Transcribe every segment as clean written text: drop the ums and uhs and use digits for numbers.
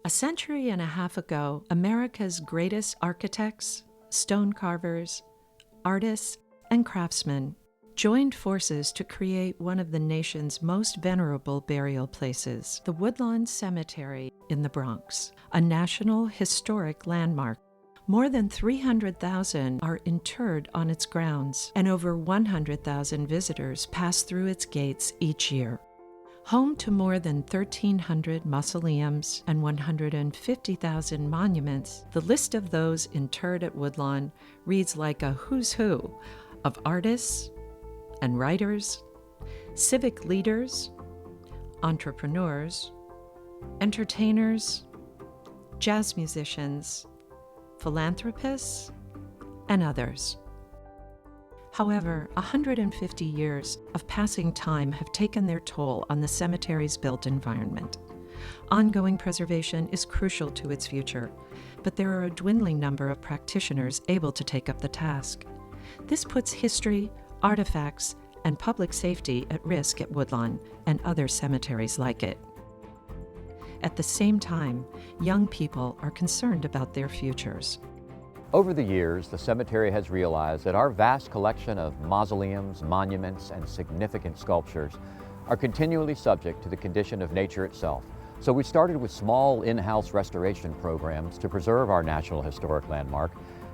A century and a half ago, America's greatest architects, stone carvers, artists, and craftsmen joined forces to create one of the nation's most venerable burial places, the Woodlawn Cemetery in the Bronx, a national historic landmark. More than 300,000 are interred on its grounds, and over 100,000 visitors pass through its gates each year. Home to more than 1,300 mausoleums and 150,000 monuments, the list of those interred at Woodlawn reads like a who's who of artists and writers, civic leaders, entrepreneurs, entertainers, jazz musicians, philanthropists, and others. However, 150 years of passing time have taken their toll on the cemetery's built environment. Ongoing preservation is crucial to its future, but there are a dwindling number of practitioners able to take up the task. This puts history, artifacts, and public safety at risk at Woodlawn and other cemeteries like it. At the same time, young people are concerned about their futures. Over the years, the cemetery has realized that our vast collection of mausoleums, monuments, and significant sculptures are continually subject to the condition of nature itself. So we started with small in-house restoration programs to preserve our National Historic Landmark,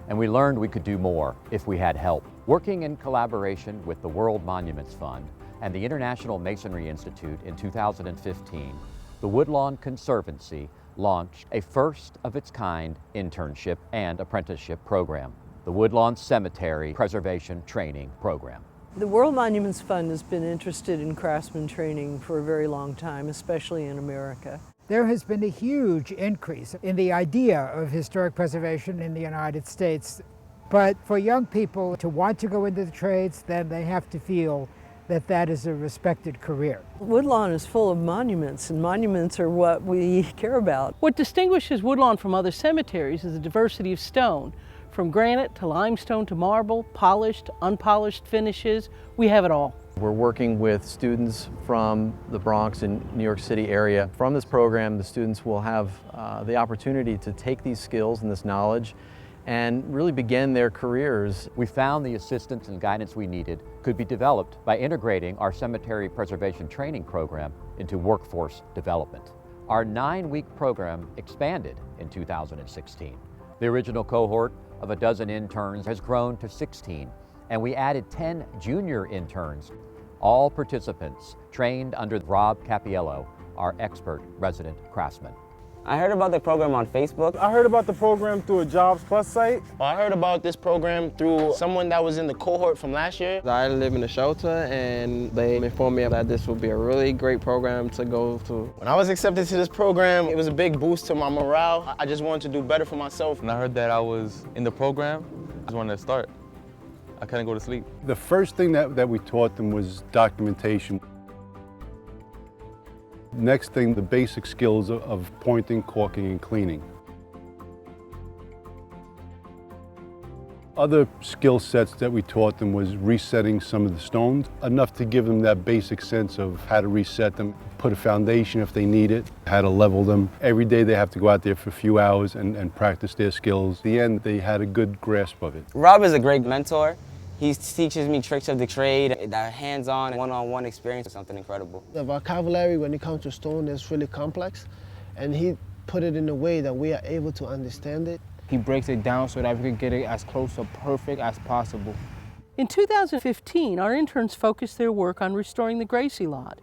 and we learned we could do more if we had help. Working in collaboration with the World Monuments Fund and the International Masonry Institute in 2015, the Woodlawn Conservancy launched a first-of-its-kind internship and apprenticeship program, the Woodlawn Cemetery Preservation Training Program. The World Monuments Fund has been interested in craftsman training for a very long time, especially in America. There has been a huge increase in the idea of historic preservation in the United States. But for young people to want to go into the trades, then they have to feel that that is a respected career. Woodlawn is full of monuments, and monuments are what we care about. What distinguishes Woodlawn from other cemeteries is the diversity of stone. From granite to limestone to marble, polished, unpolished finishes, we have it all. We're working with students from the Bronx and New York City area. From this program, the students will have the opportunity to take these skills and this knowledge and really begin their careers. We found the assistance and guidance we needed could be developed by integrating our cemetery preservation training program into workforce development. Our 9-week program expanded in 2016. The original cohort of a dozen interns has grown to 16, and we added 10 junior interns. All participants trained under Rob Capiello, our expert resident craftsman. I heard about the program on Facebook. I heard about the program through a Jobs Plus site. I heard about this program through someone that was in the cohort from last year. I live in a shelter, and they informed me that this would be a really great program to go to. When I was accepted to this program, it was a big boost to my morale. I just wanted to do better for myself. When I heard that I was in the program, I just wanted to start. I couldn't go to sleep. The first thing that we taught them was documentation. Next thing, the basic skills of pointing, caulking, and cleaning. Other skill sets that we taught them was resetting some of the stones, enough to give them that basic sense of how to reset them, put a foundation if they need it, how to level them. Every day they have to go out there for a few hours and practice their skills. At the end, they had a good grasp of it. Rob is a great mentor. He teaches me tricks of the trade. That hands-on, one-on-one experience is something incredible. The vocabulary when it comes to stone is really complex, and he put it in a way that we are able to understand it. He breaks it down so that we can get it as close to perfect as possible. In 2015, our interns focused their work on restoring the Gracie lot.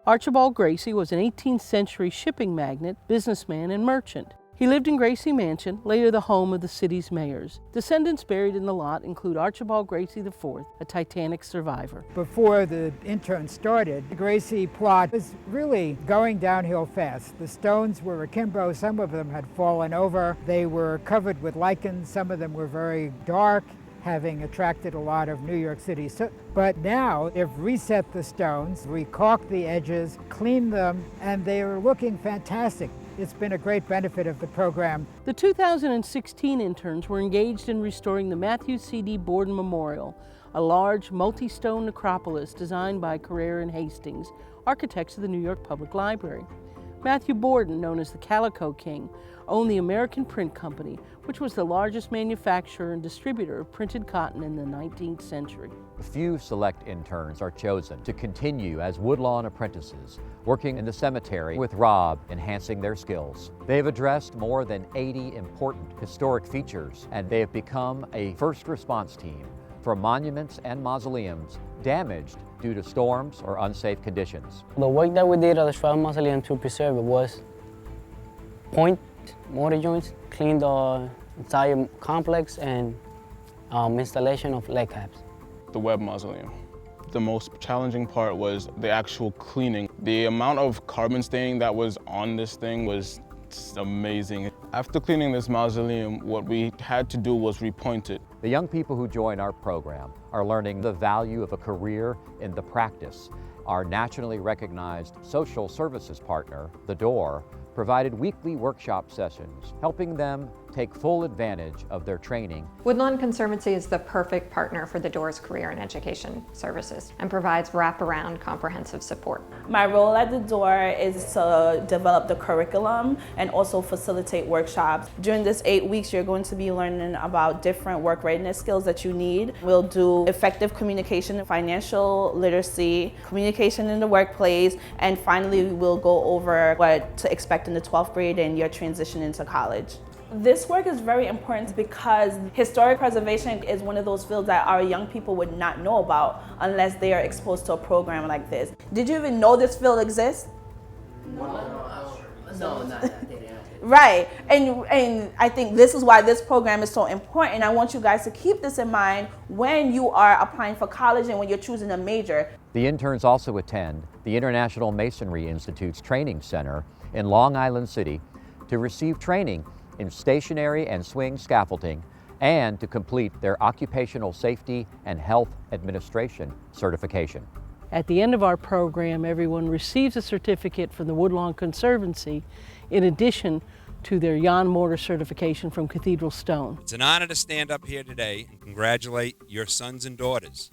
Archibald Gracie was an 18th century shipping magnate, businessman, and merchant. He lived in Gracie Mansion, later the home of the city's mayors. Descendants buried in the lot include Archibald Gracie IV, a Titanic survivor. Before the intern started, the Gracie plot was really going downhill fast. The stones were akimbo, some of them had fallen over. They were covered with lichen, some of them were very dark, having attracted a lot of New York City soot. But now they've reset the stones, recaulked the edges, cleaned them, and they are looking fantastic. It's been a great benefit of the program. The 2016 interns were engaged in restoring the Matthew C.D. Borden Memorial, a large multi-stone necropolis designed by Carrere and Hastings, architects of the New York Public Library. Matthew Borden, known as the Calico King, owned the American Print Company, which was the largest manufacturer and distributor of printed cotton in the 19th century. A few select interns are chosen to continue as Woodlawn apprentices, working in the cemetery with Rob, enhancing their skills. They've addressed more than 80 important historic features, and they have become a first response team for monuments and mausoleums damaged due to storms or unsafe conditions. The work that we did at the Shroud Mausoleum to preserve it was point mortar joints, clean the entire complex, and installation of leg caps. The Webb Mausoleum. The most challenging part was the actual cleaning. The amount of carbon staining that was on this thing was amazing. After cleaning this mausoleum, what we had to do was repoint it. The young people who join our program are learning the value of a career in the practice. Our nationally recognized social services partner, The Door, provided weekly workshop sessions, helping them take full advantage of their training. Woodlawn Conservancy is the perfect partner for the Door's career and education services and provides wraparound comprehensive support. My role at the Door is to develop the curriculum and also facilitate workshops. During this 8 weeks, you're going to be learning about different work readiness skills that you need. We'll do effective communication, financial literacy, communication in the workplace, and finally we'll go over what to expect in the 12th grade and your transition into college. This work is very important because historic preservation is one of those fields that our young people would not know about unless they are exposed to a program like this. Did you even know this field exists? No, not that. Right, and I think this is why this program is so important. I want you guys to keep this in mind when you are applying for college and when you're choosing a major. The interns also attend the International Masonry Institute's training center in Long Island City to receive training in stationary and swing scaffolding and to complete their Occupational Safety and Health Administration certification. At the end of our program, everyone receives a certificate from the Woodlawn Conservancy in addition to their Jan Mortar certification from Cathedral Stone. It's an honor to stand up here today and congratulate your sons and daughters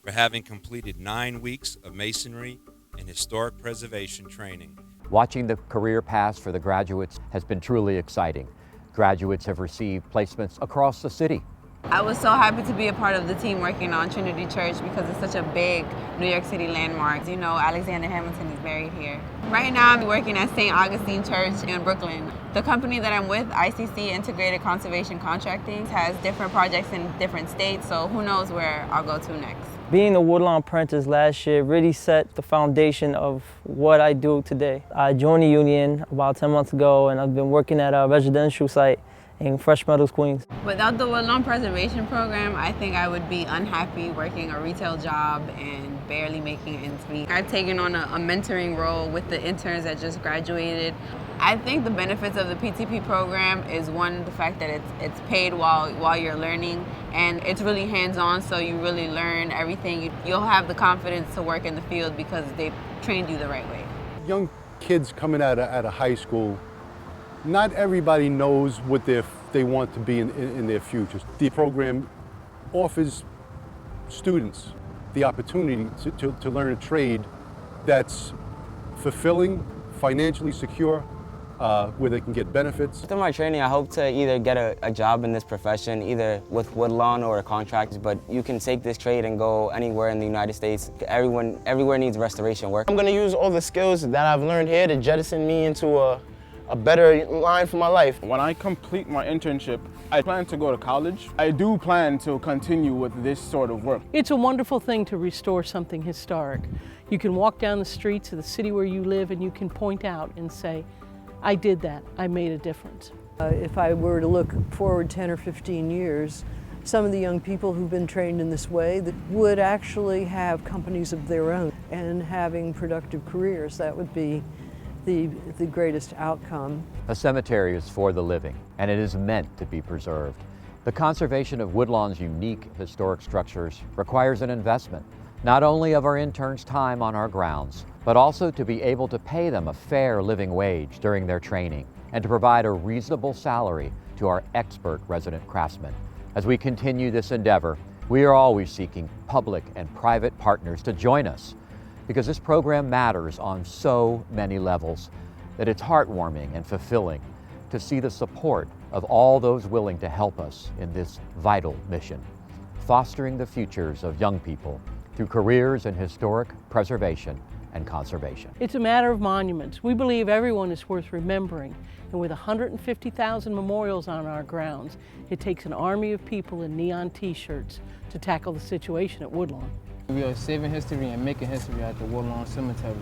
for having completed 9 weeks of masonry and historic preservation training. Watching the career paths for the graduates has been truly exciting. Graduates have received placements across the city. I was so happy to be a part of the team working on Trinity Church because it's such a big New York City landmark. You know, Alexander Hamilton is buried here. Right now I'm working at St. Augustine Church in Brooklyn. The company that I'm with, ICC Integrated Conservation Contracting, has different projects in different states, so who knows where I'll go to next. Being a Woodlawn apprentice last year really set the foundation of what I do today. I joined the union about 10 months ago and I've been working at a residential site in Fresh Meadows, Queens. Without the Woodlawn Preservation Program, I think I would be unhappy working a retail job and barely making ends meet. I've taken on a mentoring role with the interns that just graduated. I think the benefits of the PTP program is one, the fact that it's paid while you're learning, and it's really hands-on, so you really learn everything. You'll have the confidence to work in the field because they've trained you the right way. Young kids coming out of high school, not everybody knows what they want to be in their futures. The program offers students the opportunity to learn a trade that's fulfilling, financially secure, where they can get benefits. After my training, I hope to either get a job in this profession, either with Woodlawn or a contract, but you can take this trade and go anywhere in the United States. Everywhere needs restoration work. I'm gonna use all the skills that I've learned here to jettison me into a better line for my life. When I complete my internship, I plan to go to college. I do plan to continue with this sort of work. It's a wonderful thing to restore something historic. You can walk down the streets of the city where you live and you can point out and say, I did that, I made a difference. If I were to look forward 10 or 15 years, some of the young people who've been trained in this way that would actually have companies of their own and having productive careers. That would be the greatest outcome. A cemetery is for the living, and it is meant to be preserved. The conservation of Woodlawn's unique historic structures requires an investment, not only of our interns' time on our grounds, but also to be able to pay them a fair living wage during their training and to provide a reasonable salary to our expert resident craftsmen. As we continue this endeavor, we are always seeking public and private partners to join us because this program matters on so many levels. that it's heartwarming and fulfilling to see the support of all those willing to help us in this vital mission, fostering the futures of young people through careers in historic preservation and conservation. It's a matter of monuments. We believe everyone is worth remembering, and with 150,000 memorials on our grounds, it takes an army of people in neon t-shirts to tackle the situation at Woodlawn. We are saving history and making history at the Woodlawn Cemetery.